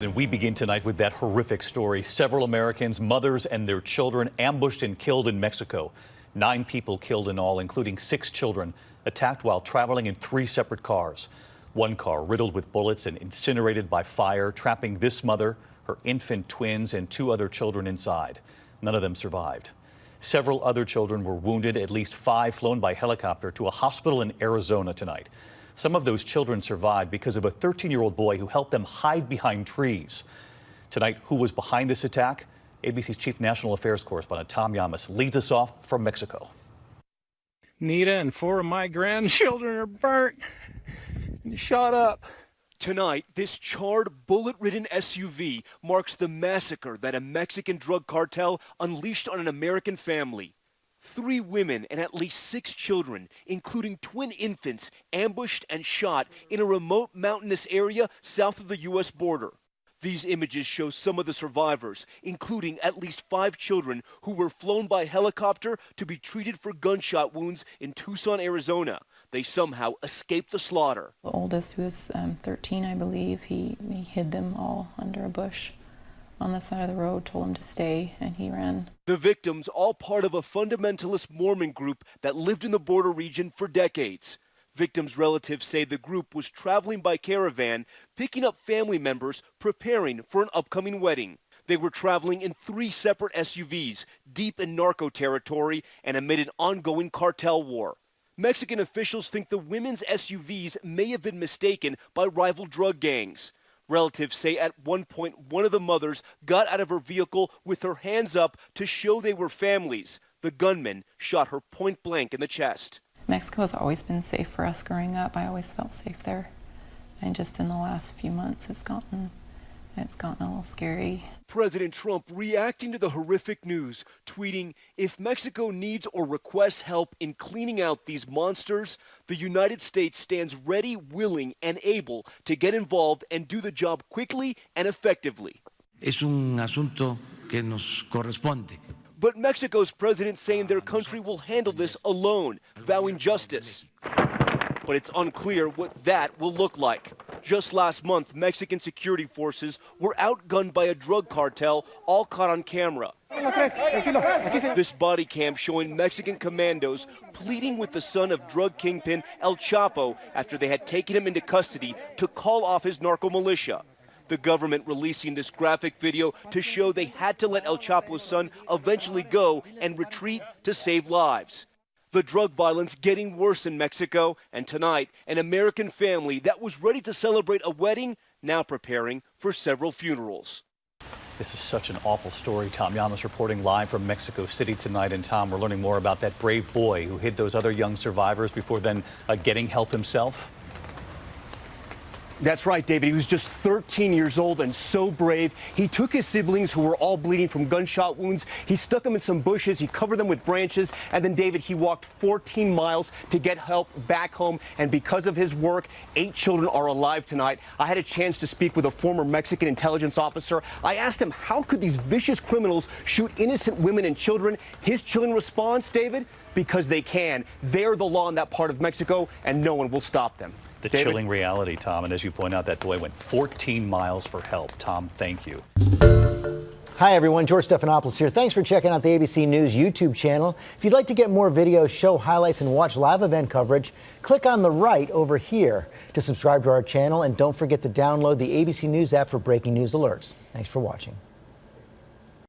And we begin tonight with that horrific story. Several Americans, mothers and their children, ambushed and killed in Mexico. 9 people killed in all, including 6 children, attacked while traveling in 3 separate cars. One car riddled with bullets and incinerated by fire, trapping this mother, her infant twins, and 2 other children inside. None of them survived. Several other children were wounded, at least 5 flown by helicopter to a hospital in Arizona tonight. Some of those children survived because of a 13-year-old boy who helped them hide behind trees. Tonight, who was behind this attack? ABC's Chief National Affairs Correspondent Tom Llamas leads us off from Mexico. Nita and 4 of my grandchildren are burnt and shot up. Tonight, this charred, bullet-ridden SUV marks the massacre that a Mexican drug cartel unleashed on an American family. 3 women and at least 6 children, including twin infants, ambushed and shot in a remote mountainous area south of the U.S. border. These images show some of the survivors, including at least 5 children who were flown by helicopter to be treated for gunshot wounds in Tucson, Arizona. They somehow escaped the slaughter. The oldest, who was 13, I believe, he hid them all under a bush on the side of the road, told him to stay, and he ran. The victims, all part of a fundamentalist Mormon group that lived in the border region for decades. Victims' relatives say the group was traveling by caravan, picking up family members, preparing for an upcoming wedding. They were traveling in 3 separate SUVs, deep in narco territory and amid an ongoing cartel war. Mexican officials think the women's SUVs may have been mistaken by rival drug gangs. Relatives say at one point one of the mothers got out of her vehicle with her hands up to show they were families. The gunman shot her point blank in the chest. Mexico has always been safe for us growing up. I always felt safe there. And just in the last few months, it's gotten a little scary. President Trump reacting to the horrific news, tweeting, "If Mexico needs or requests help in cleaning out these monsters, the United States stands ready, willing, and able to get involved and do the job quickly and effectively." Es un asunto que nos corresponde. But Mexico's president saying their country will handle this alone, vowing justice. But it's unclear what that will look like. Just last month, Mexican security forces were outgunned by a drug cartel, all caught on camera. This body cam showing Mexican commandos pleading with the son of drug kingpin El Chapo after they had taken him into custody to call off his narco militia. The government releasing this graphic video to show they had to let El Chapo's son eventually go and retreat to save lives. The drug violence getting worse in Mexico, and tonight, an American family that was ready to celebrate a wedding, now preparing for several funerals. This is such an awful story. Tom Llamas reporting live from Mexico City tonight. And Tom, we're learning more about that brave boy who hid those other young survivors before then getting help himself. That's right, David. He was just 13 years old and so brave. He took his siblings, who were all bleeding from gunshot wounds. He stuck them in some bushes. He covered them with branches. And then, David, he walked 14 miles to get help back home. And because of his work, 8 children are alive tonight. I had a chance to speak with a former Mexican intelligence officer. I asked him, how could these vicious criminals shoot innocent women and children? His chilling response, David, because they can. They're the law in that part of Mexico, and no one will stop them. The David? Chilling reality, Tom. And as you point out, that boy went 14 miles for help. Tom, thank you. Hi, everyone. George Stephanopoulos here. Thanks for checking out the ABC News YouTube channel. If you'd like to get more videos, show highlights, and watch live event coverage, click on the right over here to subscribe to our channel. And don't forget to download the ABC News app for breaking news alerts. Thanks for watching.